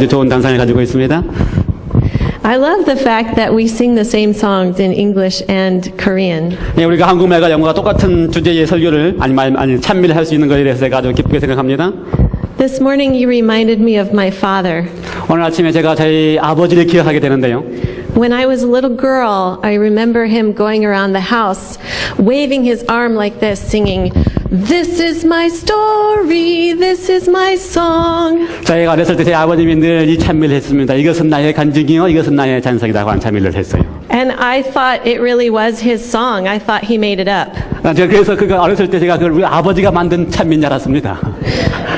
좋은 단상을 가지고 있습니다. I love the fact that we sing the same songs in English and Korean. 예, 우리가 한국말과 영어가 똑같은 주제의 설교를 아니 찬미를 할 수 있는 것에 대해서 제가 아주 기쁘게 생각합니다. This morning you reminded me of my father. 오늘 아침에 제가 저희 아버지를 기억하게 되는데요. When I was a little girl, I remember him going around the house, waving his arm like this, singing, "This is my story, this is my song." 저희가 어렸을 때 제 아버님이 늘 이 찬미를 했습니다. 이것은 나의 간증이요, 이것은 나의 찬송이라고 한 찬미를 했어요. And I thought it really was his song. I thought he made it up. 제가 그래서 그거 어렸을 때 제가 그걸 우리 아버지가 만든 찬미인 줄 알았습니다.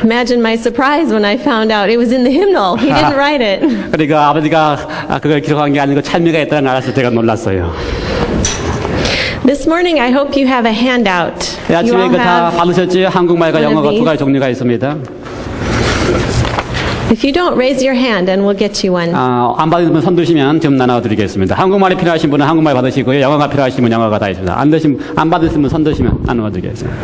Imagine my surprise when I found out it was in the hymnal. He didn't write it. 그러니까 아버지가 그걸 기록한 게 아니고 찬미가 있다는 걸 알아서 제가 놀랐어요. This morning I hope you have a handout. 네, You 아침에 all 그 다 have 받으셨지? 한국말과 one of 영어가 두 these. 가지 종류가 있습니다. If you don't, raise your hand and we'll get you one. 안 받으시면 손 드시면 좀 나눠드리겠습니다. 한국말이 필요하신 분은 한국말 받으시고요. 영어가 필요하신 분은 영어가 다 있습니다. 안 받으시면 손 드시면 나눠드리겠습니다.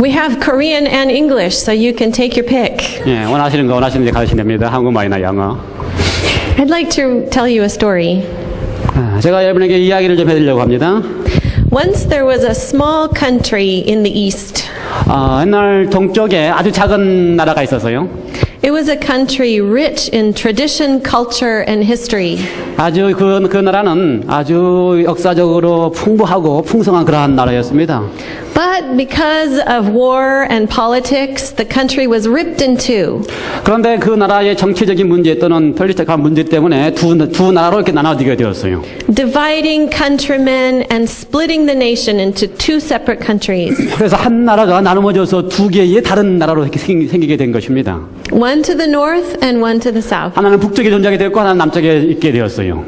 We have Korean and English, so you can take your pick. 예, 원하시는 거 원하시는 데 가르치면 됩니다. 한국말이나 영어. I'd like to tell you a story. 제가 여러분에게 이야기를 좀 해드리려고 합니다. Once there was a small country in the east. 옛날 동쪽에 아주 작은 나라가 있었어요. It was a country rich in tradition, culture, and history. 아주 그 나라는 아주 역사적으로 풍부하고 풍성한 그러한 나라였습니다. But because of war and politics, the country was ripped in two. 그런데 그 나라의 정치적인 문제 또는 폴리틱한 문제 때문에 두 나라로 이렇게 나눠지게 되었어요. Dividing countrymen and splitting the nation into two separate countries. 그래서 한 나라가 나누어져서 두 개의 다른 나라로 이렇게 생기게 된 것입니다. One to the north and one to the south. 하나는 북쪽에 존재하게 되었고 하나는 남쪽에 있게 되었어요.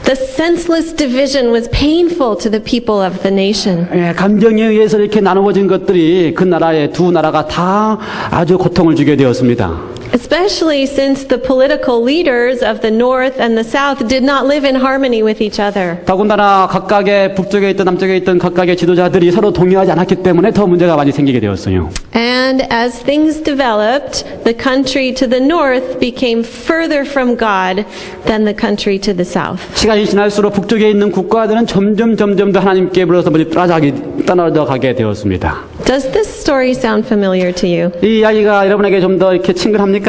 The senseless division was painful to the people of the nation. 예, 감정에 의해서 이렇게 나누어진 것들이 그 나라의 두 나라가 다 아주 고통을 주게 되었습니다. Especially since the political leaders of the north and the south did not live in harmony with each other. 더군다나 각각의 북쪽에 있던 남쪽에 있던 각각의 지도자들이 서로 동의하지 않았기 때문에 더 문제가 많이 생기게 되었어요. And as things developed, the country to the north became further from God than the country to the south. 시간이 지날수록 북쪽에 있는 국가들은 점점 더 하나님께 불러서 떠나져 가게 되었습니다. Does this story sound familiar to you? 이 이야기가 여러분에게 좀 더 이렇게 친근합니까?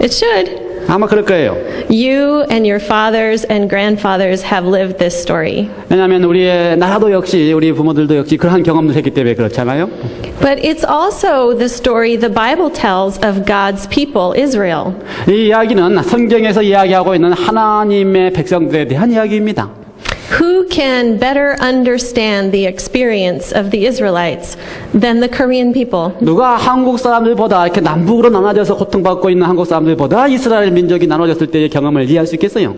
It should. 아마 그럴 거예요. You and your fathers and grandfathers have lived this story. 왜냐하면 나라도 역시 우리 부모들도 역시 그러한 경험을 했기 때문에 그렇잖아요. But it's also the story the Bible tells of God's people, Israel. 이 이야기는 성경에서 이야기하고 있는 하나님의 백성들에 대한 이야기입니다. Who can better understand the experience of the Israelites than the Korean people? 누가 한국 사람들보다 이렇게 남북으로 나눠져서 고통받고 있는 한국 사람들보다 이스라엘 민족이 나눠졌을 때의 경험을 이해할 수 있겠어요?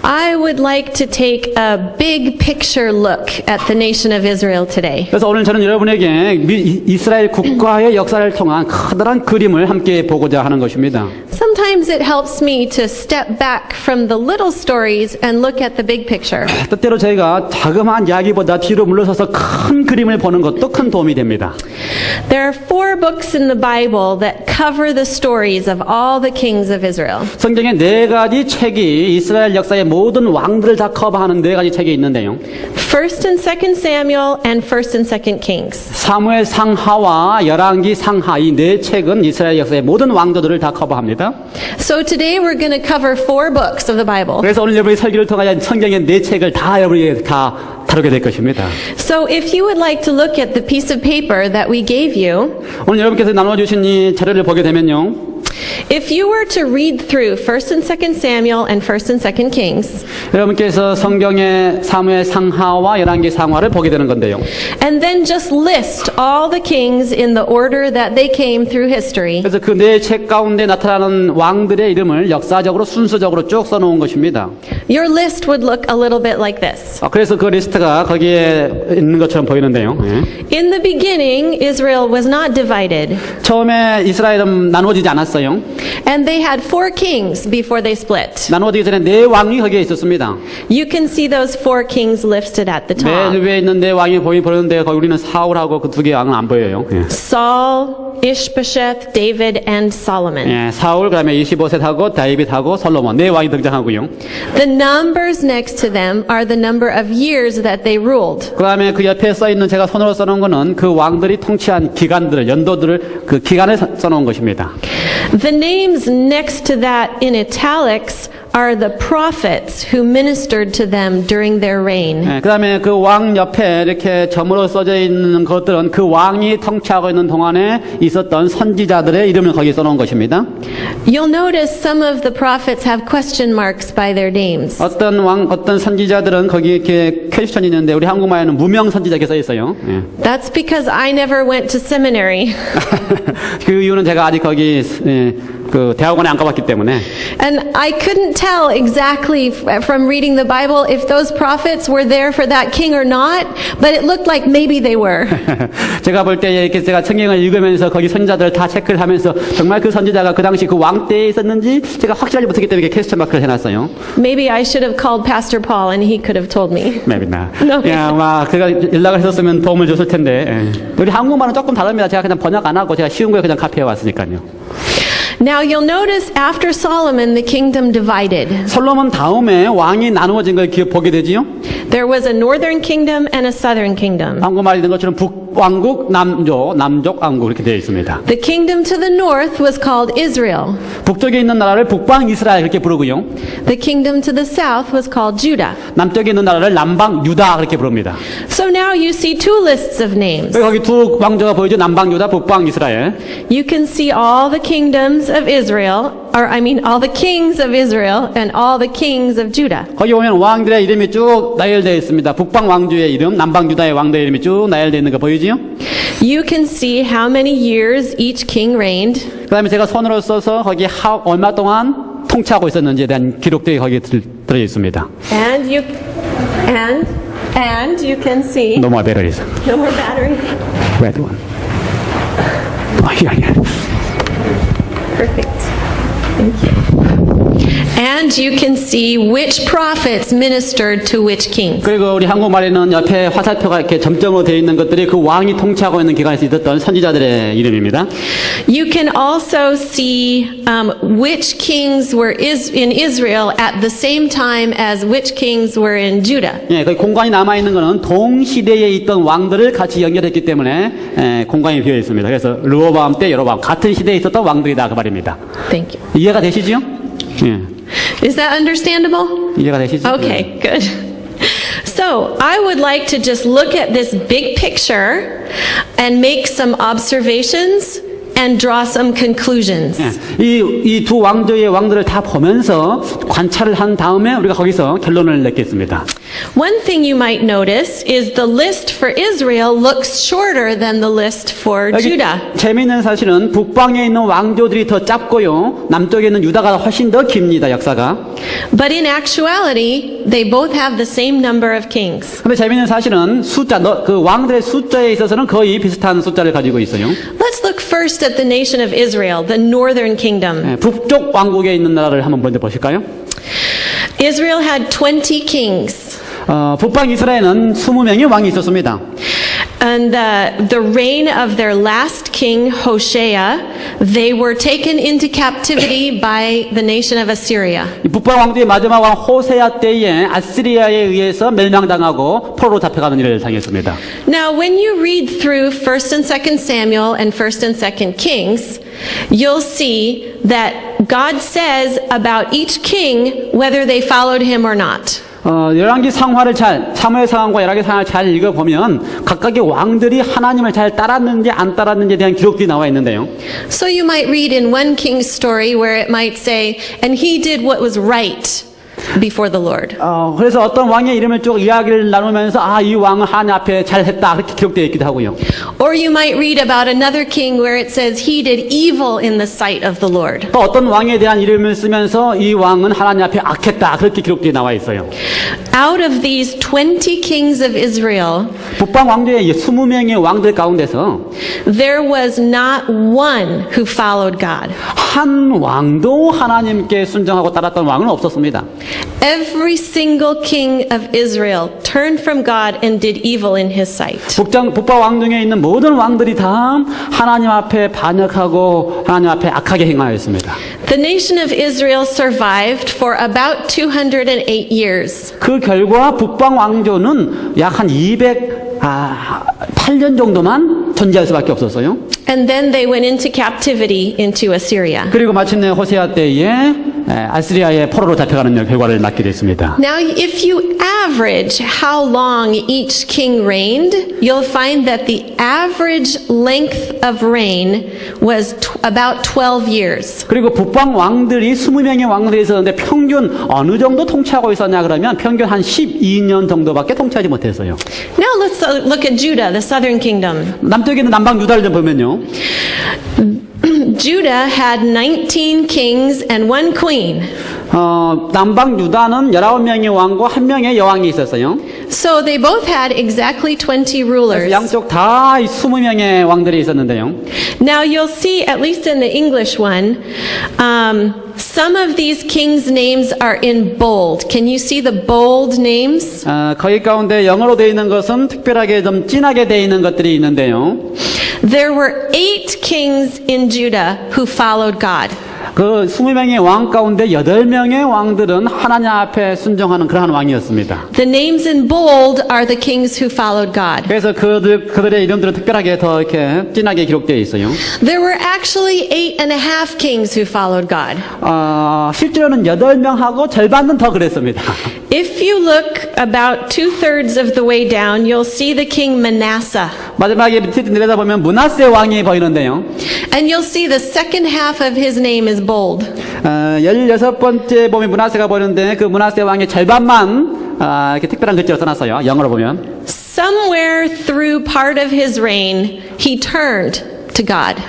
I would like to take a big picture look at the nation of Israel today. 그래서 오늘 저는 여러분에게 이스라엘 국가의 역사를 통한 커다란 그림을 함께 보고자 하는 것입니다. Sometimes it helps me to step back from the little stories and look at the big picture. 때때로 저희가 자그마한 이야기보다 뒤로 물러서서 큰 그림을 보는 것도 큰 도움이 됩니다. There are 4 books in the Bible that cover the stories of all the kings of Israel. 성경에 4가지 책이 이스라엘 역사의 모든 왕들을 다 커버하는 4가지 책이 있는데요. 1st and 2nd Samuel and 1st and 2nd Kings. 사무엘 상하와 열왕기 상하 이 4책은 이스라엘 역사의 모든 왕조들을 다 커버합니다. So today we're going to cover 4 books of the Bible. 그래서 오늘 여러분이 설교를 통하여 성경의 4책을 다 여러분이 다 다루게 될 것입니다. So if you would like to look at the piece of paper that we gave you, 오늘 여러분께서 나눠주신 이 자료를 보게 되면요. if you were to read through 1st and 2nd Samuel and 1st and 2nd Kings, 여러분께서 성경의 사무엘 상하와 열왕기 상하를 보게 되는 건데요. and then just list all the kings in the order that they came through history, 그래서 그 4책 가운데 나타나는 왕들의 이름을 역사적으로 순서적으로 쭉 써놓은 것입니다. your list would look a little bit like this. 그래서 그 리스트가 거기에 있는 것처럼 보이는데요. In the beginning, Israel was not divided. 처음에 이스라엘은 나누어지지 않았어요. And they had 4 kings before they split. 나누어지기 전에 4왕이 거기에 있었습니다. You can see those 4 kings listed at the 맨 top. 위에 있는 4왕이 보이는데 거기 우리는 사울하고 그 2개 왕은 안 보여요. 예. Saul, Ishbosheth, David, and Solomon. 예, 사울, 그다음에 25셋하고 다윗하고 솔로몬 4왕이 등장하고요. The numbers next to them are the number of years that they ruled. 그다음에 그 옆에 써 있는 제가 손으로 써놓은 거는 그 왕들이 통치한 기간들을 연도들을 그 기간을 써놓은 것입니다. The names next to that in italics are the prophets who ministered to them during their reign. 예, 그다음에 그 왕 옆에 이렇게 점으로 써져 있는 것들은 그 왕이 통치하고 있는 동안에 있었던 선지자들의 이름을 거기에 써놓은 것입니다. You'll notice some of the prophets have question marks by their names. 어떤 선지자들은 거기 이렇게 퀘스천이 있는데 우리 한국말에는 무명 선지자 이렇게 써 있어요. 예. That's because I never went to seminary. 그 이유는 제가 아직 거기 그 대학원에 안 가봤기 때문에. And I couldn't tell exactly from reading the Bible if those prophets were there for that king or not, but it looked like maybe they were. 제가 볼 때 이렇게 제가 성경을 읽으면서 거기 선지자들을 다 체크를 하면서 정말 그 선지자가 그 당시 그 왕 때에 있었는지 제가 확실하지 못했기 때문에 이렇게 퀘스천 마크를 해놨어요. Maybe I should have called Pastor Paul and he could have told me. Maybe not. No. 야, 막 그가 연락을 했었으면 도움을 줬을 텐데. 예. 우리 한국말은 조금 다릅니다. 제가 그냥 번역 안 하고 제가 쉬운 거에 그냥 카피해 왔으니까요. Now you'll notice after Solomon the kingdom divided. 솔로몬 다음에 왕이 나누어진 걸 보게 되지요. There was a northern kingdom and a southern kingdom. 한국말이 된 것처럼 북왕국, 남쪽 왕국 이렇게 되어 있습니다. The kingdom to the north was called Israel. 북쪽에 있는 나라를 북방 이스라엘 그렇게 부르고요. The kingdom to the south was called Judah. 남쪽에 있는 나라를 남방 유다 그렇게 부릅니다. So now you see 2 lists of names. 거기 2 왕조가 보이죠. 남방 유다, 북방 이스라엘. You can see all the kingdoms of Israel, or I mean all the kings of Israel and all the kings of Judah. 거기 보면 왕들의 이름이 쭉 나열되어 있습니다. 북방 왕주의 이름, 남방 유다의 왕들의 이름이 쭉 나열되어 있는 거 보이지요? You can see how many years each king reigned. 그 다음에 제가 손으로 써서 거기 얼마 동안 통치하고 있었는지에 대한 기록들이 거기에 들어 있습니다. And you can see No more batteries. no more battery. Red one. Yeah. Perfect. Thank you. And you can see which prophets ministered to which kings. 그리고 우리 한국말에는 옆에 화살표가 이렇게 점점으로 되어 있는 것들이 그 왕이 통치하고 있는 기간에서 있었던 선지자들의 이름입니다. You can also see which kings were in Israel at the same time as which kings were in Judah. 예, 그 공간이 남아 있는 것은 동시대에 있던 왕들을 같이 연결했기 때문에 공간이 비어 있습니다. 그래서 르호보암 때 여로보암 같은 시대에 있었던 왕들이다 그 말입니다. Thank you. 이해가 되시죠? 예. Is that understandable? 이해가 되시죠? Okay, good. So, I would like to just look at this big picture and make some observations and draw some conclusions. 이 2 왕조의 왕들을 다 보면서 관찰을 한 다음에 우리가 거기서 결론을 내겠습니다. One thing you might notice is the list for Israel looks shorter than the list for Judah. 재미있는 사실은 북방에 있는 왕조들이 더 짧고요. 남쪽에 있는 유다가 훨씬 더 깁니다. 역사가. But in actuality, they both have the same number of kings. 근데 재미있는 사실은 그 왕들의 숫자에 있어서는 거의 비슷한 숫자를 가지고 있어요. Let's look first at the nation of Israel, the northern kingdom. 북쪽 왕국에 있는 나라를 한번 먼저 보실까요? Israel had 20 kings. 북방 이스라엘은 20명의 왕이 있었습니다. And the reign of their last king, Hoshea, they were taken into captivity by the nation of Assyria. 이 북방 왕조의 마지막 왕 호세아 때에 아시리아에 의해서 멸망당하고 포로로 잡혀가는 일을 당했습니다. Now, when you read through 1st and 2nd Samuel and 1st and 2nd Kings, you'll see that God says about each king whether they followed him or not. 열왕기 상하를 사무엘 상하과 열왕기 상하를 잘 읽어보면 각각의 왕들이 하나님을 잘 따랐는지 안 따랐는지에 대한 기록들이 나와 있는데요. So you might read in 1 King's story where it might say, and he did what was right. before the Lord. 그래서 어떤 왕의 이름을 쭉 이야기를 나누면서 이 왕은 하나님 앞에 잘했다 그렇게 기록되어 있기도 하고요. Or you might read about another king where it says he did evil in the sight of the Lord. 또 어떤 왕에 대한 이름을 쓰면서 이 왕은 하나님 앞에 악했다 그렇게 기록되어 나와 있어요. Out of these 20 kings of Israel, 북방 왕조의 20명의 왕들 가운데서 there was not one who followed God. 한 왕도 하나님께 순종하고 따랐던 왕은 없었습니다. Every single king of Israel turned from God and did evil in his sight. 북방 왕중에 있는 모든 왕들이 다 하나님 앞에 반역하고 하나님 앞에 악하게 행하였습니다. The nation of Israel survived for about 208 years. 그 결과 북방 왕조는 약 한 208년 정도만 존재할 수밖에 없었어요. And then they went into captivity into Assyria. 그리고 마침내 호세아 때에 아스리아의 포로로 잡혀가는 결과를 맞게 됐습니다. Now, if you average how long each king reigned, you'll find that the average length of reign was about 12 years. 그리고 북방 왕들이 20명의 왕들이 있었는데 평균 어느 정도 통치하고 있었냐 그러면 평균 한 12년 정도밖에 통치하지 못했어요. Now let's look at Judah, the southern kingdom. 남쪽에 있는 남방 유다를 좀 보면요. Judah had 19 kings and one queen. 남방 유다는 19명의 왕과 1명의 여왕이 있었어요. So they both had exactly 20 rulers. 양쪽 다 20명의 왕들이 있었는데요. Now you'll see, at least in the English one, some of these kings' names are in bold. Can you see the bold names? 거기 가운데 영어로 되어 있는 것은 특별하게 좀 진하게 되어 있는 것들이 있는데요. There were 8 kings in Judah who followed God. 그 20명의 왕 가운데 8명의 왕들은 하나님 앞에 순종하는 그러한 왕이었습니다. The names in bold are the kings who followed God. 그래서 그들의 이름들은 특별하게 더 이렇게 진하게 기록되어 있어요. There were actually 8.5 kings who followed God. 실제로는 8명하고 절반은 더 그랬습니다. If you look about 2/3 of the way down, you'll see the king Manasseh. 마지막에 밑에 내려다보면 므낫세 왕이 보이는데요. And you'll see the second half of his name is bold. 16번째 보면 므낫세가 보이는데 그 므낫세 왕의 절반만 이렇게 특별한 글자로 써놨어요. 영어로 보면. Somewhere through part of his reign, he turned to God.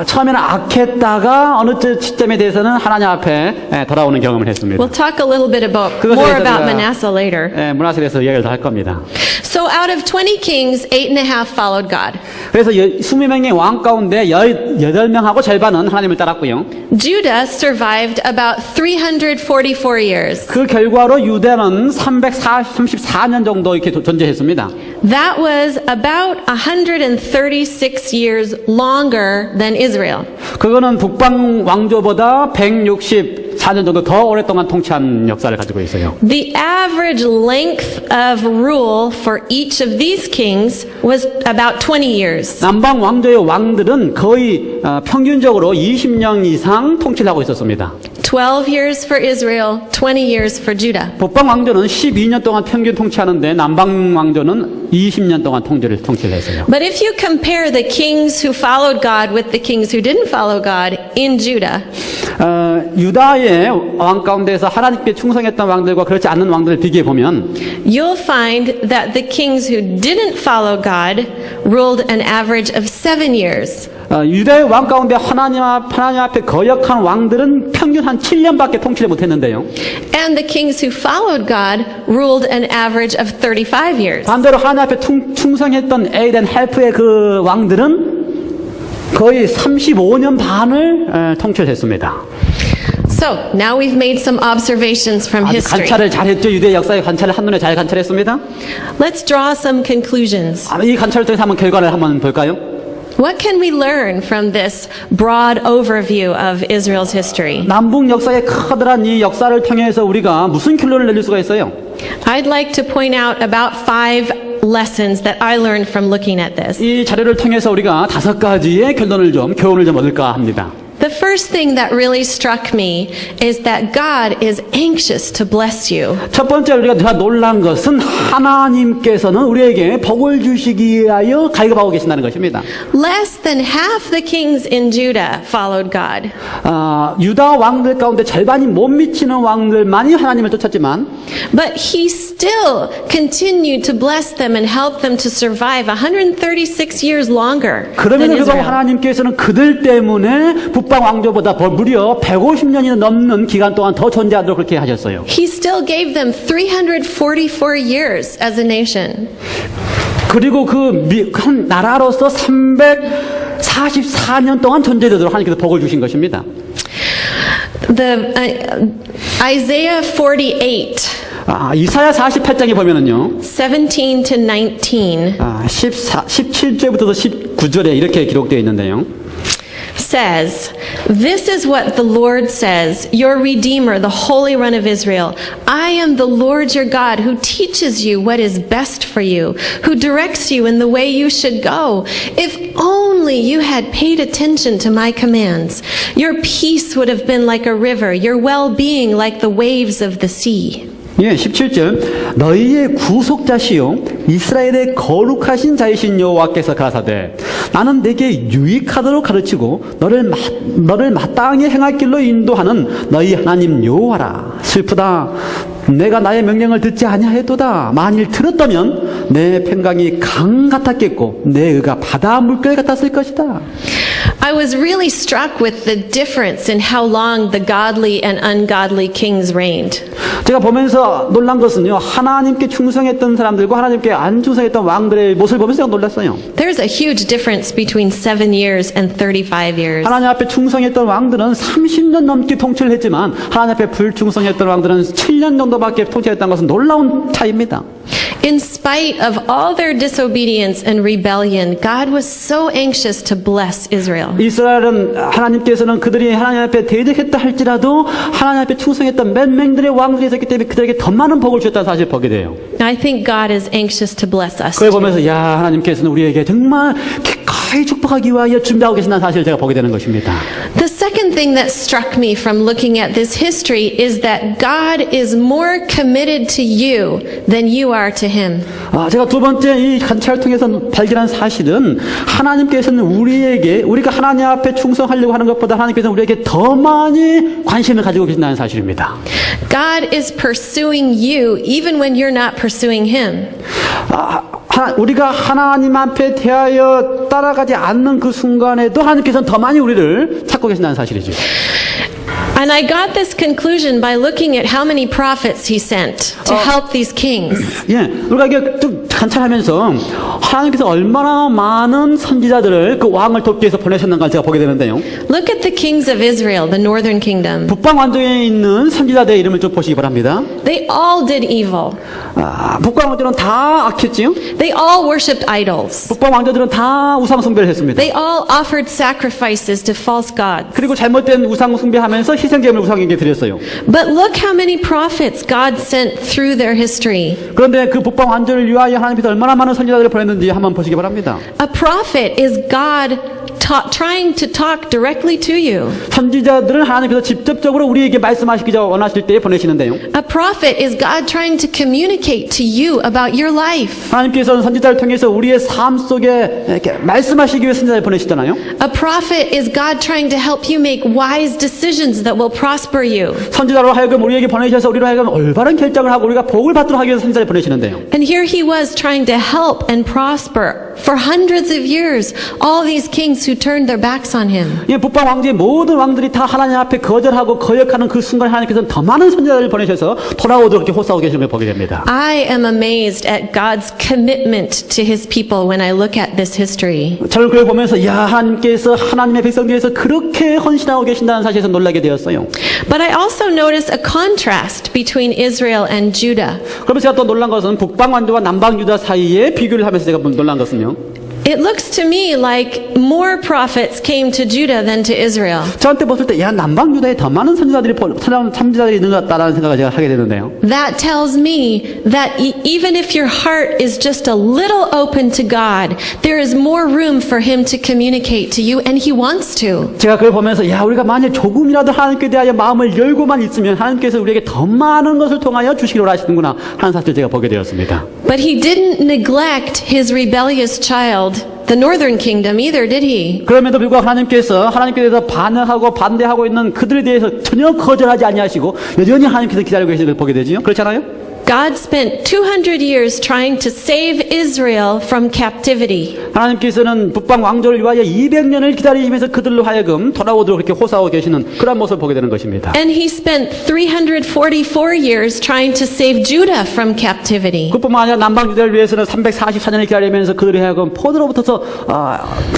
처음에는 악했다가 어느 시점에 대해서는 하나님 앞에 돌아오는 경험을 했습니다. We'll talk a little bit more about Manasseh later. 므낫세에 대해서 이야기를 더 할 겁니다. So out of 20 kings, 8.5 followed God. 그래서 20명의 왕 가운데 18명하고 절반은 하나님을 따랐고요. Judah survived about 344 years. 그 결과로 유대는 334년 정도 이렇게 존재했습니다. That was about 136 years longer than Israel. 그거는 북방 왕조보다 164년 정도 더 오랫동안 통치한 역사를 가지고 있어요. The average length of rule for each of these kings was about 20 years. 남방 왕조의 왕들은 거의 평균적으로 20년 이상 통치를 하고 있었습니다. 12 years for Israel, 20 years for Judah. 북방 왕조는 12년 동안 평균 통치하는데 남방 왕조는 20년 동안 통치를 했어요. But if you compare the kings who followed God with the kings who didn't follow God in Judah, 유다의 왕 가운데서 하나님께 충성했던 왕들과 그렇지 않는 왕들을 비교해 보면 you'll find that the kings who didn't follow God ruled an average of 7 years. 유다의 왕 가운데 하나님 앞에 거역한 왕들은 평균 한 7년밖에 통치를 못했는데요. And the kings who followed God ruled an average of 35 years. 반대로 하나님 앞에 충성했던 에이덴 헬프의 그 왕들은 거의 35년 반을 통치했습니다. So, now we've made some observations from 아주 history. 관찰을 잘했죠. 유대 역사의 관찰을 한눈에 잘 관찰했습니다. Let's draw some conclusions. 이 관찰을 통해서 한번 결과를 한번 볼까요? What can we learn from this broad overview of Israel's history? 남북 역사의 커다란 이 역사를 통해서 우리가 무슨 결론을 내릴 수가 있어요? I'd like to point out about 5 lessons that I learned from looking at this. 이 자료를 통해서 우리가 5가지의 교훈을 좀 얻을까 합니다. The first thing that really struck me is that God is anxious to bless you. 첫 번째 우리가 놀란 것은 하나님께서는 우리에게 복을 주시기 위하여 가입하고 계신다는 것입니다. Less than half the kings in Judah followed God. 유다 왕들 가운데 절반이 못 미치는 왕들만이 하나님을 쫓았지만 But he still continued to bless them and help them to survive 136 years longer than 그럼에도 불구하고 Israel. 하나님께서는 그들 때문에 북방 왕조보다 무려 150년이 넘는 기간 동안 더 존재하도록 그렇게 하셨어요. He still gave them 344 years as a nation. 그리고 한 나라로서 344년 동안 존재되도록 하나님께서 복을 주신 것입니다. Isaiah 48, 이사야 48장에 보면은요. 17 to 19 17절부터 19절에 이렇게 기록되어 있는데요. says, "This is what the Lord says, your Redeemer, the Holy One of Israel. I am the Lord your God who teaches you what is best for you, who directs you in the way you should go. If only you had paid attention to my commands, your peace would have been like a river, your well-being like the waves of the sea." 예, 17절. 너희의 구속자시요 이스라엘의 거룩하신 자이신 여호와께서 가라사대 나는 네게 유익하도록 가르치고 너를 마땅히 행할 길로 인도하는 너희 하나님 여호와라. 슬프다. 내가 나의 명령을 듣지 아니하였도다. 만일 들었다면 내 평강이 강 같았겠고 내 의가 바다 물결 같았을 것이다. I was really struck with the difference in how long the godly and ungodly kings reigned. 제가 보면서 놀란 것은요. 하나님께 충성했던 사람들과 하나님께 안 충성했던 왕들의 모습을 보면서 제가 놀랐어요. There's a huge difference between 7 years and 35 years. 하나님 앞에 충성했던 왕들은 30년 넘게 통치를 했지만 하나님 앞에 불충성했던 왕들은 7년 정도밖에 통치했다는 것은 놀라운 차이입니다. In spite of all their disobedience and rebellion, God was so anxious to bless Israel. 이스라엘은 하나님께서는 그들이 하나님 앞에 대적했다 할지라도 하나님 앞에 충성했던 몇 명들의 왕들이 있었기 때문에 그들에게 더 많은 복을 주셨다는 사실을 보게 돼요. I think God is anxious to bless us. 그걸 too. 보면서 야 하나님께서는 우리에게 정말 기꺼이 축복하기 위하여 준비하고 계신다는 사실을 제가 보게 되는 것입니다. The second thing that struck me from looking at this history is that God is more committed to you than you are to Him. 제가 두 번째 이 관찰을 통해서 발견한 사실은 하나님께서는 우리가 하나님 앞에 충성하려고 하는 것보다 하나님께서는 우리에게 더 많이 관심을 가지고 계신다는 사실입니다. God is pursuing you even when you're not pursuing Him. 우리가 하나님 앞에 대하여 따라가지 않는 그 순간에도 하나님께서는 더 많이 우리를 찾고 계신다는 사실이죠. And I got this conclusion by looking at how many prophets He sent to help these kings. 예, 우리가 이게 좀 관찰하면서 하나님께서 얼마나 많은 선지자들을 그 왕을 돕기 위해서 보내셨는가 제가 보게 되는데요. Look at the kings of Israel, the northern kingdom. 북방 왕조에 있는 선지자들의 이름을 좀 보시기 바랍니다. They all did evil. 북방 왕조는 다 악했지요. They all worshipped idols. 북방 왕조들은 다 우상 숭배를 했습니다. They all offered sacrifices to false gods. 그리고 잘못된 우상 숭배하면서 희생제물을 우상에게 드렸어요. But look how many prophets God sent through their history. 그런데 그 북방 왕조를 위하여 하나님께서 얼마나 많은 선지자들을 보냈는지 한번 보시기 바랍니다. A prophet is God trying to talk directly to you. 선지자들은 하나님께서 직접적으로 우리에게 말씀하시기 원하실 때에 보내시는데요. A prophet is God trying to communicate to you about your life. 하나님께서는 선지자를 통해서 우리의 삶 속에 이렇게 말씀하시기 위해 선지자를 보내시잖아요. A prophet is God trying to help you make wise decisions that will prosper you. 선지자로 하여금 우리에게 보내셔서 우리로 하여금 올바른 결정을 하고 우리가 복을 받도록 하기 위해서 선지자를 보내시는데요. And here he was trying to help and prosper for hundreds of years. All these kings who turned their backs on him. 예, 북방 왕조의 모든 왕들이 다 하나님 앞에 거절하고 거역하는 그 순간 하나님께서는 더 많은 선지자를 보내셔서 돌아오도록 이렇게 호소하고 계시는 걸 보게 됩니다. I am amazed at God's commitment to his people when I look at this history. 저는 그걸 보면서 야 하나님께서 하나님의 백성들 위해서 그렇게 헌신하고 계신다는 사실에서 놀라게 되었어요. But I also notice a contrast between Israel and Judah. 그러면 제가 또 놀란 것은 북방 왕조와 남방 유다 사이에 비교를 하면서 제가 놀란 것은요. It looks to me like more prophets came to Judah than to Israel. 저한테 봤을 때, 야, 남방 유다에 더 많은 선지자들이 있는 것 같다라는 생각을 제가 하게 되는데요. That tells me that even if your heart is just a little open to God, there is more room for Him to communicate to you, and He wants to. 제가 그걸 보면서, 야, 우리가 만약 조금이라도 하나님께 대하여 마음을 열고만 있으면 하나님께서 우리에게 더 많은 것을 통하여 주시기로 하시는구나 하는 사실을 제가 보게 되었습니다. But He didn't neglect His rebellious child, the northern kingdom, either, did He? 그럼에도 불구하고 하나님께서 하나님께 대해서 반응하고 반대하고 있는 그들에 대해서 전혀 거절하지 아니하시고 여전히 하나님께서 기다리고 계시는 걸 보게 되지요. 그렇잖아요? God spent 200 years trying to save Israel from captivity. 하나님께서는 북방 왕조를 위하여 200년을 기다리면서 그들로 하여금 돌아오도록 그렇게 호소하고 계시는 그런 모습을 보게 되는 것입니다. And He spent 344 years trying to save Judah from captivity. 그뿐만 아니라 남방 유다를 위해서는 344년을 기다리면서 그들이 하여금 포로로부터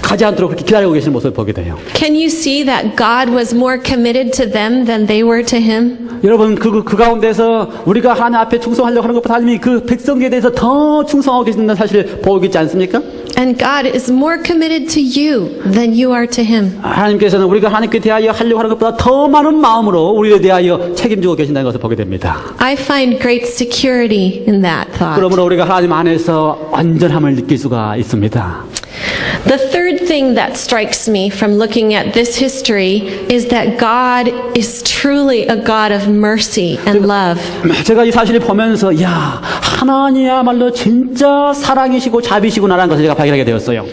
가지 않도록 그렇게 기다리고 계시는 모습을 보게 돼요. Can you see that God was more committed to them than they were to Him? 여러분 그 가운데서 우리가 하나님 앞에 충성하려고 하는 것보다 하나님이 그 백성에 대해서 더 충성하고 계신다는 사실을 보고 있지 않습니까? And God is more committed to you than you are to Him. 하나님께서는 우리가 하나님께 대하여 하려고 하는 것보다 더 많은 마음으로 우리에 대하여 책임지고 계신다는 것을 보게 됩니다. I find great security in that thought. 그러므로 우리가 하나님 안에서 완전함을 느낄 수가 있습니다. The third thing that strikes me from looking at this history is that God is truly a God of mercy and love. 제가 이 사실을 보면서 야 하나님이야말로 진짜 사랑이시고 자비시구나라는 것을 제가 발견하게 되었어요.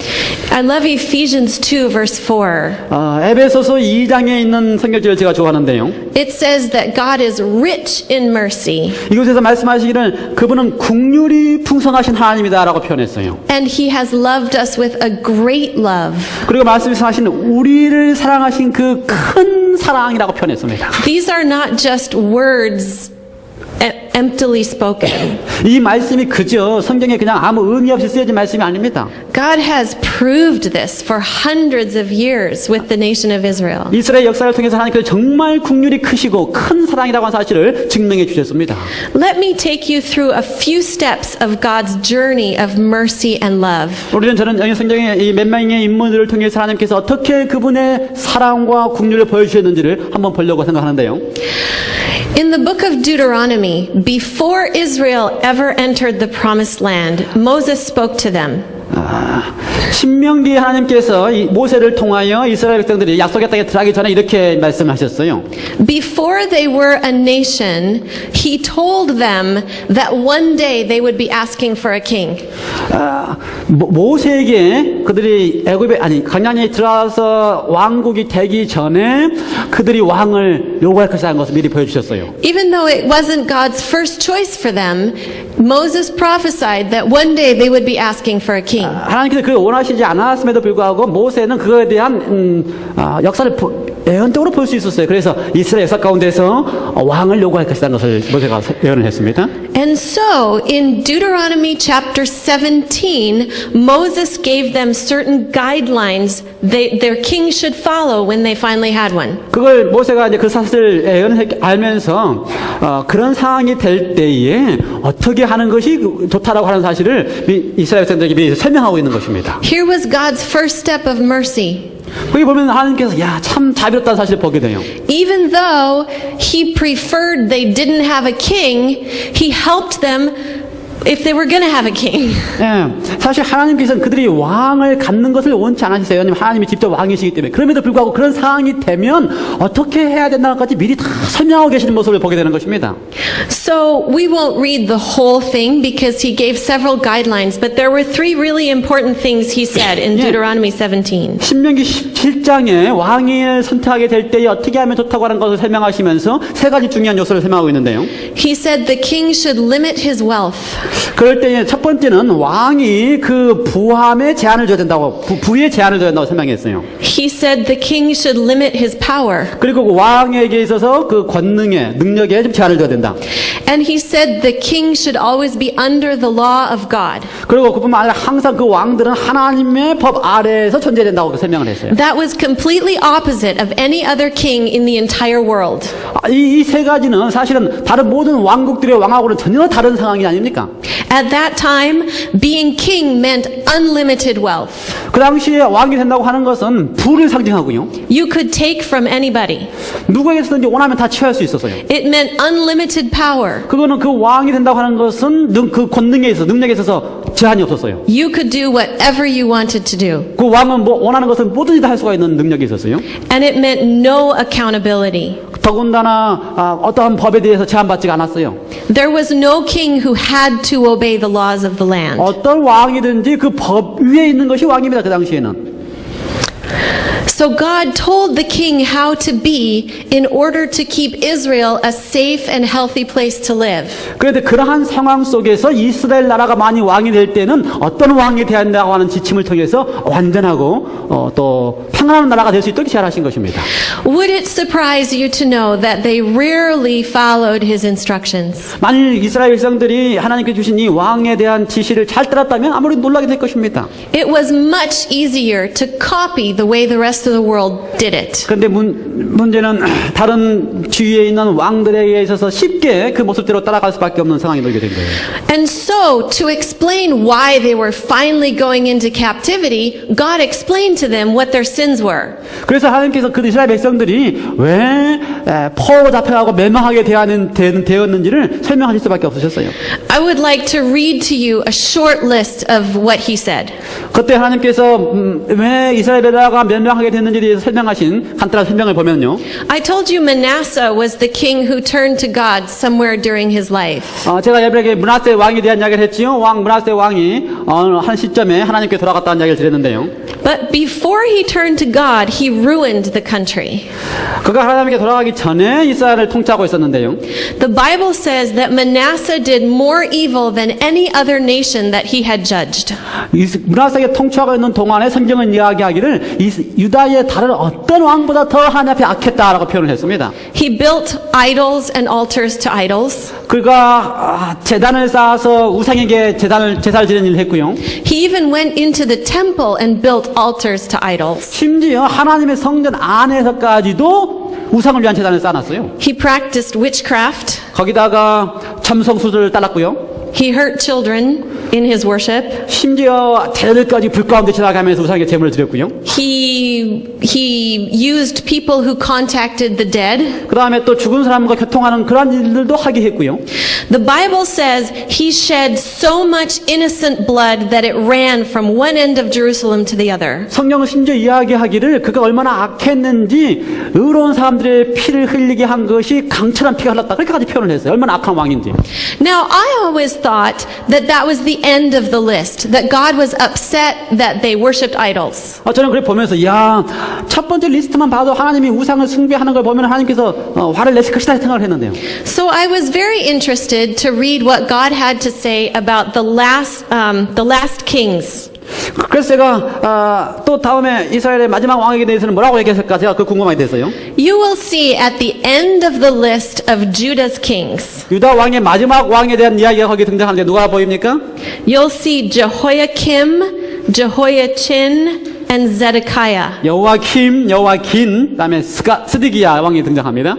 I love Ephesians 2 verse 4. 에베소서 2장에 있는 성경절을 제가 좋아하는데요. It says that God is rich in mercy. 이곳에서 말씀하시기를 그분은 긍휼이 풍성하신 하나님이다라고 표현했어요. And He has loved us with a great love. 그리고 말씀에서 하신 우리를 사랑하신 그 큰 사랑이라고 표현했습니다. These are not just words emptily spoken. 이 말씀이 그저 성경에 그냥 아무 의미 없이 쓰여진 말씀이 아닙니다. God has proved this for hundreds of years with the nation of Israel. 이스라엘 역사를 통해서 하나님께서 정말 긍휼이 크시고 큰 사랑이라고 하는 사실을 증명해 주셨습니다. Let me take you through a few steps of God's journey of mercy and love. 저는 여기 성경의 이 몇 명의 인물들을 통해서 하나님께서 어떻게 그분의 사랑과 긍휼을 보여주셨는지를 한번 보려고 생각하는데요. In the book of Deuteronomy, before Israel ever entered the promised land, Moses spoke to them. 신명기에 하나님께서 모세를 통하여 이스라엘 백성들이 약속의 땅에 들어가기 전에 이렇게 말씀하셨어요. Before they were a nation, He told them that one day they would be asking for a king. 모세에게 그들이 가나안에 들어와서 왕국이 되기 전에 그들이 왕을 요구할 것이라는 것을 미리 보여주셨어요. Even though it wasn't God's first choice for them, Moses prophesied that one day they would be asking for a king. 하나님께서 그걸 원하시지 않았음에도 불구하고 모세는 그거에 대한 역사를 예언적으로 볼 수 있었어요. 그래서 이스라엘 역사 가운데서 왕을 요구할 것이라는 것을 모세가 예언을 했습니다. And so, in Deuteronomy chapter 17, Moses gave them certain guidelines their king should follow when they finally had one. 그걸 모세가 이제 그 사실을 예언을 알면서 그런 상황이 될 때에 어떻게 하는 것이 좋다라고 하는 사실을 이스라엘 백성들에게 미리 설명하고 있는 것입니다. Here was God's first step of mercy. 거기 보면 하나님께서 참 자비롭다는 사실을 보게 돼요. Even though He preferred they didn't have a king, He helped them if they were going to have a king. 예, 사실 하나님께서는 그들이 왕을 갖는 것을 원치 않으셨어요. 왜냐하면 하나님이 직접 왕이시기 때문에. 그럼에도 불구하고 그런 상황이 되면 어떻게 해야 된다는까지 미리 다 설명하고 계시는 모습을 보게 되는 것입니다. So we won't read the whole thing because He gave several guidelines, but there were three really important things He said in Deuteronomy 17. 신명기 17장에 왕을 선택하게 될 때에 어떻게 하면 좋다고 하는 것을 설명하시면서 세 가지 중요한 요소를 설명하고 있는데요. He said the king should limit his wealth. 그럴 때에 첫 번째는 왕이 그 부함에 제한을 줘야 된다고, 부에 제한을 줘야 된다고 설명했어요. He said the king should limit his power. 그리고 그 왕에게 있어서 그 권능에, 능력에 좀 제한을 줘야 된다. And he said the king should always be under the law of God. 그리고 그뿐만 아니라 항상 그 왕들은 하나님의 법 아래에서 존재해야 된다고 설명을 했어요. That was completely opposite of any other king in the entire world. 이 세 가지는 사실은 다른 모든 왕국들의 왕하고는 전혀 다른 상황이 아닙니까? At that time, being king meant unlimited wealth. 그 당시에 왕이 된다고 하는 것은 부를 상징하고요. You could take from anybody. 누구에게서든지 원하면 다 취할 수 있었어요. It meant unlimited power. 그거는 그 왕이 된다고 하는 것은 그 권능에 있어서 능력에 있어서 제한이 없었어요. You could do whatever you wanted to do. 그 왕은 뭐 원하는 것을 뭐든지 다 할 수가 있는 능력이 있었어요. And it meant no accountability. 더군다나 어떠한 법에 대해서 제한받지가 않았어요. There was no king who had to obey the laws of the land. 어떤 왕이든지 그 법 위에 있는 것이 왕입니다. 그 당시에는. So God told the king how to be in order to keep Israel a safe and healthy place to live. 그런데 그러한 상황 속에서 이스라엘 나라가 많이 왕이 될 때는 어떤 왕이 되어야 한다고 하는 지침을 통해서 완전하고 또 평안한 나라가 될 수 있도록 제안하신 것입니다. Would it surprise you to know that they rarely followed his instructions? 만일 이스라엘 백성들이 하나님께 주신 이 왕에 대한 지시를 잘 따랐다면 아무래도 놀라게 될 것입니다. It was much easier to copy the way the rest of the world did it. 그런데 문제는 다른 주위에 있는 왕들에 있어서 쉽게 그 모습대로 따라갈 수밖에 없는 상황이 되게 된 거예요. And so, to explain why they were finally going into captivity, God explained to them what their sins were. 그래서 하나님께서 그 이스라엘 백성들이 왜 포로 잡혀가고 멸망하게 되었는지를 설명하실 수밖에 없으셨어요. I would like to read to you a short list of what he said. 그때 하나님께서 왜 이스라엘 나라가 멸망하게 됐는지에 대해서 설명하신 간단한 설명을 보면요. I told you Manasseh was the king who turned to God somewhere during his life. 제가 여러분에게 므낫세 왕에 대한 이야기를 했지요. 므낫세 왕이 한 시점에 하나님께 돌아갔다는 이야기를 드렸는데요. But before he turned to God, he ruined the country. 그가 하나님께 돌아가기 전에 이스라엘을 통치하고 있었는데요. The Bible says that Manasseh did more evil than any other nation that he had judged. 므낫세가 통치하고 있는 동안에 성경은 이야기하기를 유다의 다른 어떤 왕보다 더 하나님 앞에 악했다라고 표현을 했습니다. He built idols and altars to idols. 그가 제단을 쌓아서 우상에게 제사를 지내는 일을 했고요. He even went into the temple and built altars to idols. 심지어 하나님의 성전 안에서까지도 우상을 위한 제단을 쌓아놨어요. He practiced witchcraft. 거기다가 점성술을 따랐고요. He hurt children in his worship. 심지어 대들까지 불 가운데 지나가면서 우상에게 제물을 드렸고요. He used people who contacted the dead. 그 다음에 또 죽은 사람과 교통하는 그런 일들도 하게 했고요. The Bible says he shed so much innocent blood that it ran from one end of Jerusalem to the other. 성경은 심지어 이야기하기를 그가 얼마나 악했는지 의로운 사람들의 피를 흘리게 한 것이 강철한 피가 흘렀다. 그렇게까지 표현을 했어요. 얼마나 악한 왕인지. Now, I always thought that that was the end of the list, that God was upset that they worshipped idols. 저는 그래 보면서 첫 번째 리스트만 봐도 하나님이 우상을 숭배하는 걸 보면 하나님께서 화를 내실 것이다 생각을 했는데요. So I was very interested to read what God had to say about the last kings. 그래서 제가 또 다음에 이스라엘의 마지막 왕에게 대해서는 뭐라고 얘기했을까 제가 그 궁금하게 됐어요. You will see at the end of the list of Judah's kings. 유다 왕의 마지막 왕에 대한 이야기가 거기 등장하는데 누가 보입니까? You'll see Jehoiakim, Jehoiachin, and Zedekiah. 여호와긴, 그다음에 스디기야 왕이 등장합니다.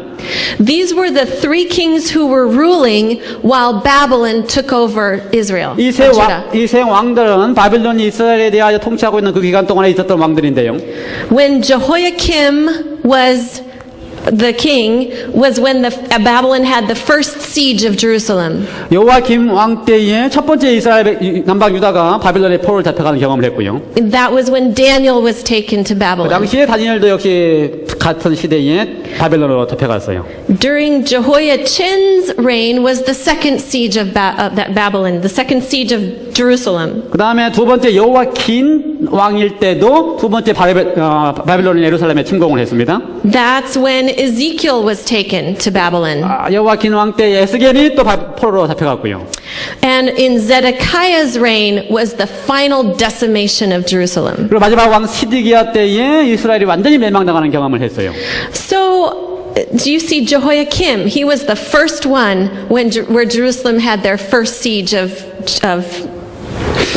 These were the three kings who were ruling while Babylon took over Israel. 이 세 왕들은 바빌론이 이스라엘에 대하여 통치하고 있는 그 기간 동안에 있었던 왕들인데요. When Jehoiakim was the king was when Babylon had the first siege of Jerusalem. 여호와김 왕 때에 첫 번째 이스라엘 남방 유다가 바빌론의 포로를 잡혀가는 경험을 했고요. That was when Daniel was taken to 그 Babylon. 당시에 다니엘도 역시 같은 시대에 바빌론으로 잡혀갔어요. During Jehoiachin's reign was the second siege of Babylon, the second siege of Jerusalem. 그 다음에 두 번째 여호와긴 왕일 때도 두 번째 바빌론이 예루살렘에 침공을 했습니다. That's when Ezekiel was taken to Babylon. 여호와긴 왕 때 에스겔이 또 포로로 잡혀갔고요. And in Zedekiah's reign was the final decimation of Jerusalem. 그리고 마지막 왕 시드기야 때에 이스라엘이 완전히 멸망당하는 경험을 했어요. So, do you see Jehoiakim? He was the first one where Jerusalem had their first siege of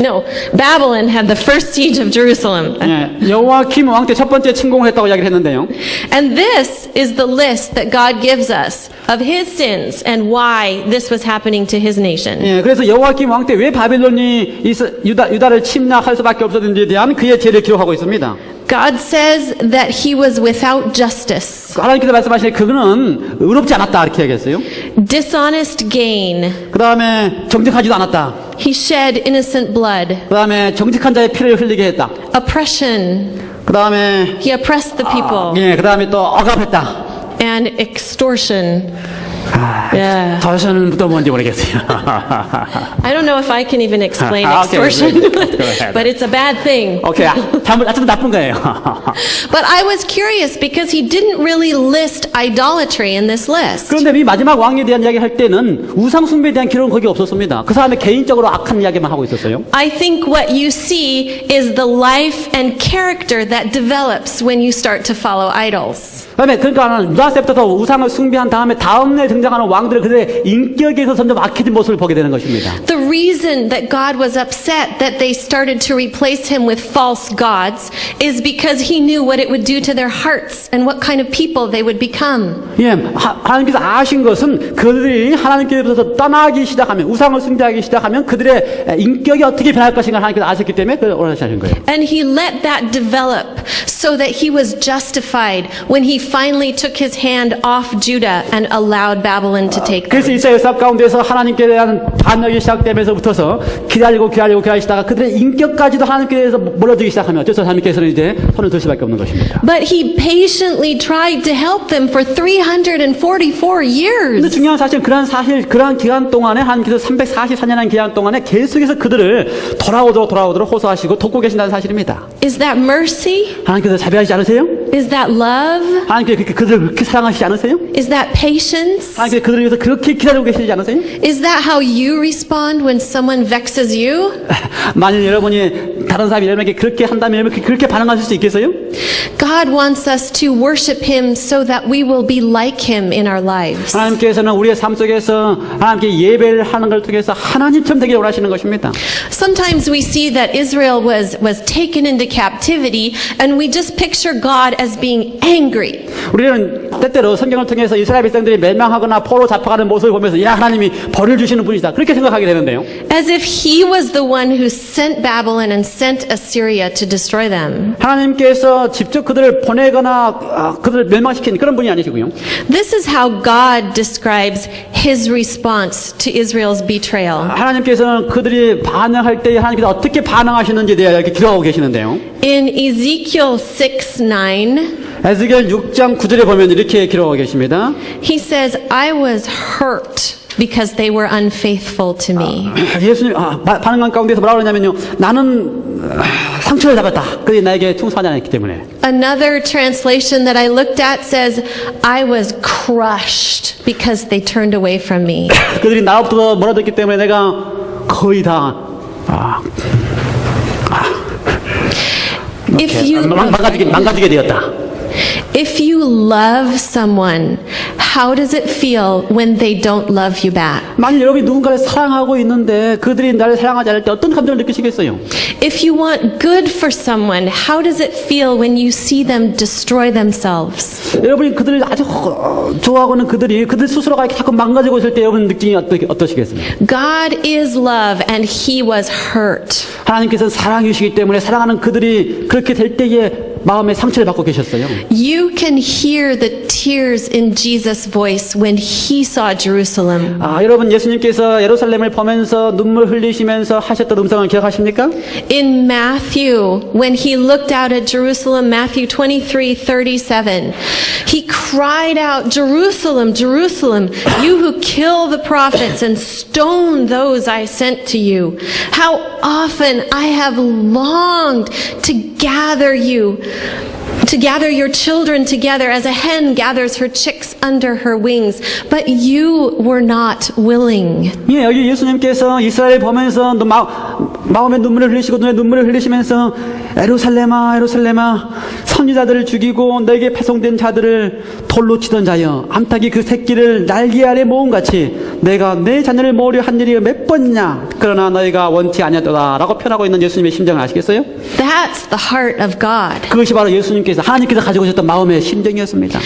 No, Babylon had the first siege of Jerusalem. 예, 여호와김 왕 때 첫 번째 침공을 했다고 이야기를 했는데요. And this is the list that God gives us of his sins and why this was happening to his nation. 예, 그래서 여호와김 왕 때 왜 바빌론이 유다를 침략할 수밖에 없었는지에 대한 그의 죄를 기록하고 있습니다. God says that he was without justice, 하나님께서 말씀하시니 그는 의롭지 않았다 이렇게 얘기했어요. dishonest gain. 그 다음에 정직하지도 않았다. He shed innocent blood, 그 다음에 정직한 자의 피를 흘리게 했다. oppression. 그 다음에 He oppressed the people, 예, 그 다음에 또 억압했다. and extortion. Yeah. 저는 또 뭔지 모르겠어요. I don't know if I can even explain Okay, extortion, go ahead. but it's a bad thing. 오케이, 아무튼 나쁜 거예요. But I was curious because he didn't really list idolatry in this list. 그런데 이 마지막 왕에 대한 이야기 할 때는 우상 숭배에 대한 기록은 거기 없었습니다. 그 사람의 개인적으로 악한 이야기만 하고 있었어요. I think what you see is the life and character that develops when you start to follow idols. 그다음에 그러니까 유다 때부터 우상을 숭배한 다음에 다음날 등장하는 왕들은 그들의 인격에서 점점 악해진 모습을 보게 되는 것입니다. The reason that God was upset that they started to replace him with false gods is because he knew what it would do to their hearts and what kind of people they would become. 예, 하나님께서 아신 것은 그들이 하나님께로부터 떠나기 시작하면 우상을 숭배하기 시작하면 그들의 인격이 어떻게 변할 것인가 하나님께서 아셨기 때문에 그걸 원하시는 거예요. And he let that develop so that he was justified when he finally took his hand off Judah and allowed Babylon to take them. 그래서 이스라엘 사 가운데서 하나님께 대한 반역이 시작되면서부터서 기다리시다가 그들의 인격까지도 하나님께 대해서 몰아주기 시작하면 어째서 하나님께서는 이제 손을 들 수밖에 없는 것입니다. But he patiently tried to help them for 344 근데 years. 중요한 사실은 그러한 기간 동안에 하나님께서 344년이라는 기간 동안에 계속해서 그들을 돌아오도록 호소하시고 돕고 계신다는 사실입니다. Is that mercy? 하나님께서 자비하시지 않으세요? Is that love? 하나님께서 그들을 그렇게 사랑하시지 않으세요? Is that patience? 하나님께서 그들을 위해서 그렇게 기다리고 계시지 않으세요? Is that how you respond when someone vexes you? 만일 여러분이 다른 사람이 여러분에게 그렇게 한다면 여러분 그렇게 반응하실 수 있겠어요? God wants us to worship him so that we will be like him in our lives. 하나님께서는 우리의 삶 속에서 하나님께 예배를 하는 걸 통해서 하나님처럼 되기를 원하시는 것입니다. Sometimes we see that Israel was taken into captivity and we just picture God as being angry. 우리는 때때로 성경을 통해서 이스라엘 백성들이 멸망하거나 포로 잡혀가는 모습을 보면서 야 하나님이 벌을 주시는 분이다 그렇게 생각하게 되는데요. As if he was the one who sent Babylon and sent Assyria to destroy them. 하나님께서 직접 그들을 보내거나 그들을 멸망시킨 그런 분이 아니시고요. This is how God describes his response to Israel's betrayal. 하나님께서는 그들이 반응할 때 하나님께서 어떻게 반응하시는지에 대해 이렇게 기록하고 계시는데요. In Ezekiel 6:9, 에스겔 6장 9절에 보면 이렇게 기록하고 계십니다. he says, I was hurt because they were unfaithful to me. 예수님 반응한 가운데서 뭐라고 그러냐면요. 나는 상처를 받았다. 그들이 나에게 충성하지 않았기 때문에. Another translation that I looked at says, I was crushed because they turned away from me. 그들이 나로부터 멀어졌기 때문에 내가 거의 다 망가지게 되었다. If you love someone, how does it feel when they don't love you back? 만일 여러분이 누군가를 사랑하고 있는데 그들이 나를 사랑하지 않을 때 어떤 감정을 느끼시겠어요? If you want good for someone, how does it feel when you see them destroy themselves? 여러분이 그들을 아주 좋아하고는 그들 스스로가 자꾸 망가지고 있을 때 여러분 느낌이 어떠시겠습니까? God is love and he was hurt. 하나님께서는 사랑이시기 때문에 사랑하는 그들이 그렇게 될 때에 마음에 상처를 받고 계셨어요. You can hear the tears in Jesus' voice when he saw Jerusalem. 여러분 예수님께서 예루살렘을 보면서 눈물 흘리시면서 하셨던 음성을 기억하십니까? In Matthew, when he looked out at Jerusalem, Matthew 23:37, he cried out, Jerusalem, Jerusalem, you who kill the prophets and stone those I sent to you. How often I have longed to gather your children together as a hen gathers her chicks under her wings, but you were not willing. 예, 여기 예수님께서 이스라엘 보면서 마음에 눈물을 흘리시고 눈에 눈물을 흘리시면서 에루살렘아 에루살렘아 선지자들을 죽이고 너에게 배송된 자들을 돌로 치던 자여 암탉이 그 새끼를 날개 아래 모음같이 내가 내 자녀를 모으려 한 일이 몇 번이냐 그러나 너희가 원치 아니하도다 라고 표현하고 있는 예수님의 심정을 아시겠어요? That's the heart of God. 그것이 바로 예수님께서 하나님께서 가지고 계셨던 마음의 심정이었습니다.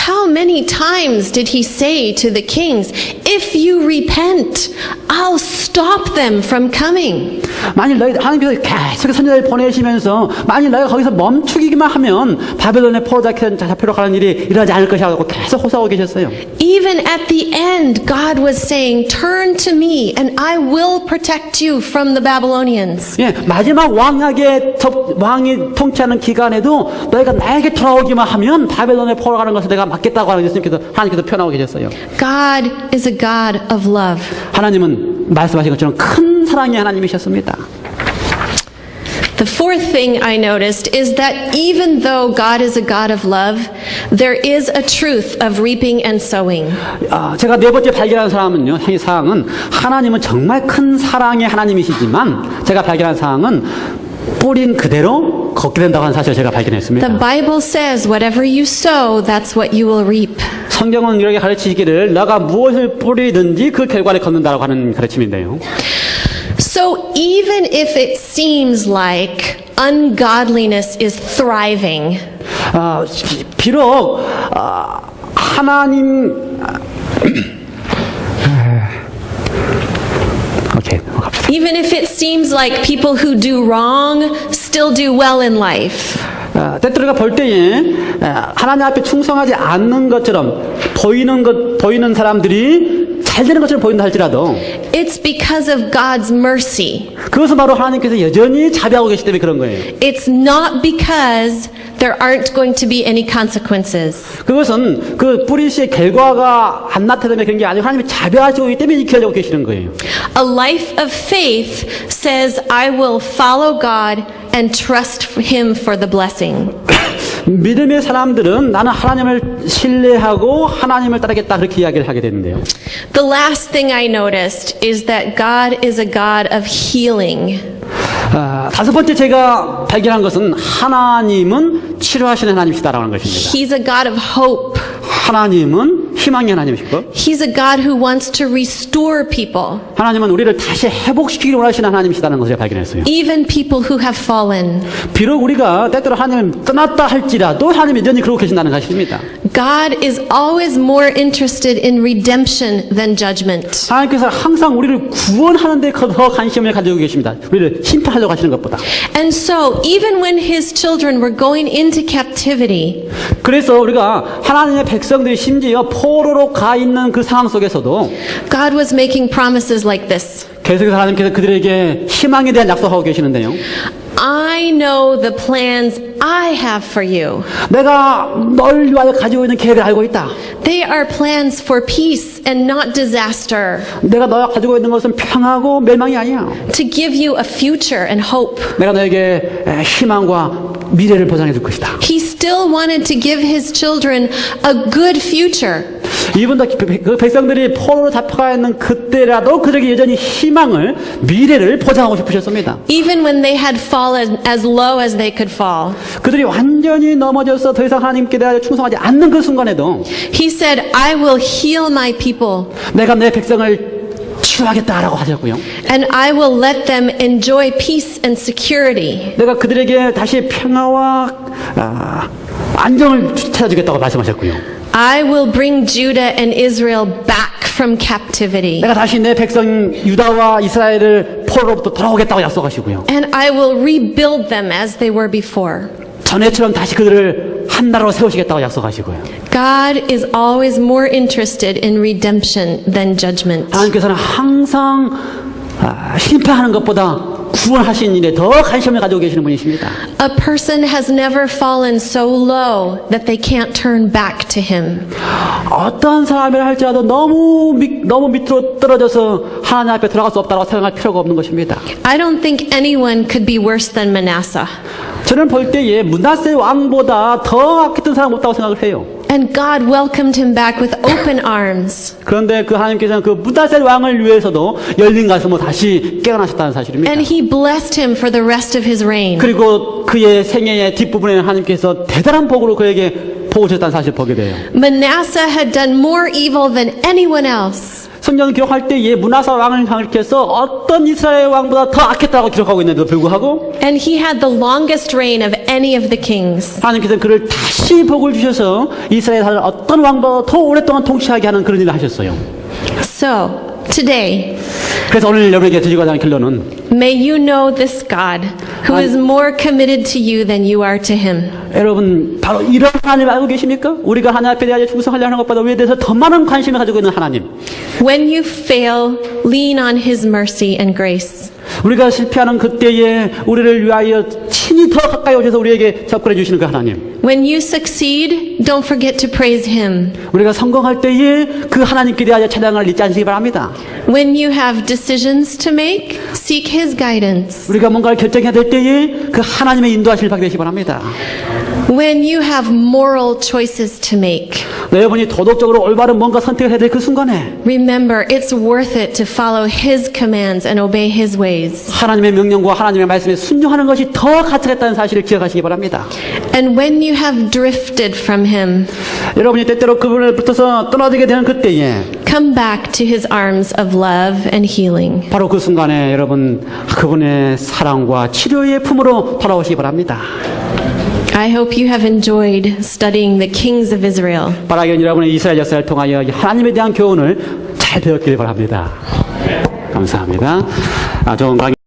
How many times did he say to the kings, if you repent, I'll stop them from coming. 만일 너희 하나님께서 계속 선지자를 보내시면서 만일 너희가 거기서 멈추기만 하면 바벨론의 포로 잡히러 가는 일이 일어나지 않을 것이라고 계속 호소하고 계셨어요. Even at the end, God was saying, turn to me and I will protect you from the Babylonians. 예, 마지막 왕이 통치하는 기간에도 너희가 나에게 돌아오기만 하면 바벨론의 포로 가는 것을 내가 막겠다고 하는 하나님께서 표현하고 계셨어요. God is a God of love. 하나님은 말씀하신 것처럼 큰 사랑의 하나님이셨습니다. The fourth thing I noticed is that even though God is a God of love, there is a truth of reaping and sowing. 제가 네 번째 발견한 사항은 하나님은 정말 큰 사랑의 하나님이시지만 제가 발견한 사항은 뿌린 그대로 걷게 된다고 하는 사실을 제가 발견했습니다. The Bible says, whatever you sow, that's what you will reap. 성경은 이렇게 가르치기를 너가 무엇을 뿌리든지 그 결과를 거둔다고 하는 가르침인데요. So even if it seems like ungodliness is thriving, 비록 하나님 오케이 갑시다. even if it seems like people who do wrong still do well in life, 때때로 우리가 볼 때에 하나님 앞에 충성하지 않는 것처럼 보이는 사람들이 잘 되는 것처럼 보인다 할지라도 it's because of God's mercy. 그것은 바로 하나님께서 여전히 자비하고 계시기 때문에 그런 거예요. It's not because there aren't going to be any consequences. 그것은 그 뿌리시의 결과가 안 나타나면 그런 게 아니고 하나님이 자비하시고 있기 때문에 이렇게 하려고 계시는 거예요. A life of faith says, I will follow God and trust Him for the blessing. 믿음의 사람들은 나는 하나님을 신뢰하고 하나님을 따르겠다 그렇게 이야기를 하게 되는데요. The last thing I noticed is that God is a God of healing. 다섯 번째 제가 발견한 것은 하나님은 치료하시는 하나님이시다라고 하는 것입니다. He's a God of hope. 하나님은 희망의 하나님이시고 He's a God who wants to restore people, 하나님은 우리를 다시 회복시키기를 원하시는 하나님이시다는 것을 발견했어요. even people who have fallen. 비록 우리가 때때로 하나님을 떠났다 할지라도 하나님이 여전히 그러고 계신다는 사실입니다. God is always more interested in redemption than judgment. 하나님께서 항상 우리를 구원하는 데 더 관심을 가지고 계십니다. 우리를 심판하려고 하시는 것보다. And so, even when His children were going into captivity, 그래서 우리가 하나님의 백성들이 심지어 포로로 가 있는 그 상황 속에서도 God was making promises like this. 계속해서 하나님께서 그들에게 희망에 대한 약속하고 계시는데요. I know the plans I have for you. 내가 널 위하여 가지고 있는 계획을 알고 있다. They are plans for peace and not disaster, 내가 너가 가지고 있는 것은 평하고 멸망이 아니야. to give you a future and hope. 내가 너에게 희망과 미래를 보장해 줄 것이다. He still wanted to give His children a good future. 이분도 그 백성들이 포로로 잡혀가 있는 그때라도 그들에게 여전히 희망을 미래를 보장하고 싶으셨습니다. Even when they had fallen as low as they could fall. 그들이 완전히 넘어져서 더 이상 하나님께 대하여 충성하지 않는 그 순간에도 He said, I will heal my people. 내가 내 백성을 치유하겠다라고 하셨고요. And I will let them enjoy peace and security. 내가 그들에게 다시 평화와 안정을 찾아주겠다고 말씀하셨고요. I will bring Judah and Israel back from captivity. 내가 다시 내 백성 유다와 이스라엘을 포로로부터 돌아오겠다고 약속하시고요. And I will rebuild them as they were before. 전에처럼 다시 그들을 한 나라로 세우시겠다고 약속하시고요. God is always more interested in redemption than judgment. 하나님께서는 항상 심판하는 것보다 구원하신 일에 더 관심을 가지고 계시는 분이십니다. A person has never fallen so low that they can't turn back to Him. 어떠한 사람이라 할지라도 너무 밑으로 떨어져서 하나님 앞에 들어갈 수 없다고 생각할 필요가 없는 것입니다. I don't think anyone could be worse than Manasseh. 저는 볼 때에 므낫세 왕보다 더 악했던 사람 없다고 생각을 해요. And God welcomed him back with open arms. 그런데 그 하나님께서는 그 므낫세 왕을 위해서도 열린 가슴으로 다시 깨어나셨다는 사실입니다. And He blessed him for the rest of his reign. 그리고 그의 생애의 뒷부분에 하나님께서 대단한 복으로 그에게 복을 주셨다는 사실을 보게 돼요. Manasseh had done more evil than anyone else. 성경 기록할 때에 문하사 왕을 향해서 어떤 이스라엘 왕보다 더 악했다고 기록하고 있는데도 불구하고 And he had the longest reign of any of the kings. 하나님께서는 그를 다시 복을 주셔서 이스라엘을 어떤 왕보다 더 오랫동안 통치하게 하는 그런 일을 하셨어요. So, today, 그래서 오늘 여러분에게 드리고자 하는 결론은 may you know this God who is more committed to you than you are to him. 여러분 바로 이런 하나님을 알고 계십니까? 우리가 하나님 앞에 대하여 충성하려 하는 것보다 우리에 대해서 더 많은 관심을 가지고 있는 하나님. When you fail, lean on his mercy and grace. 우리가 실패하는 그때에 우리를 위하여 친히 더 가까이 오셔서 우리에게 접근해 주시는 그 하나님. When you succeed, don't forget to praise him. 우리가 성공할 때에 그 하나님께 대하여 찬양을 잊지 않으시기 바랍니다. When you have decisions to make, seek his guidance. 우리가 뭔가를 결정해야 될 때에 그 하나님의 인도하심을 받게 되시기 바랍니다. When you have moral choices to make, 여러분이 도덕적으로 올바른 뭔가 선택을 해야 될 그 순간에 remember it's worth it to follow his commands and obey his ways. 하나님의 명령과 하나님의 말씀에 순종하는 것이 더 가치가 있다는 사실을 기억하시기 바랍니다. And when you have drifted from him, 여러분이 때때로 그분을 붙어서 떠나들게 되는 그때에 come back to his arms of love and healing. 바로 그 순간에 여러분 그분의 사랑과 치료의 품으로 돌아오시기 바랍니다. I hope you have enjoyed studying the kings of Israel. 바라기는 여러분의 이스라엘 역사를 통하여 하나님에 대한 교훈을 잘 배웠기를 바랍니다. 감사합니다. 좋은 강의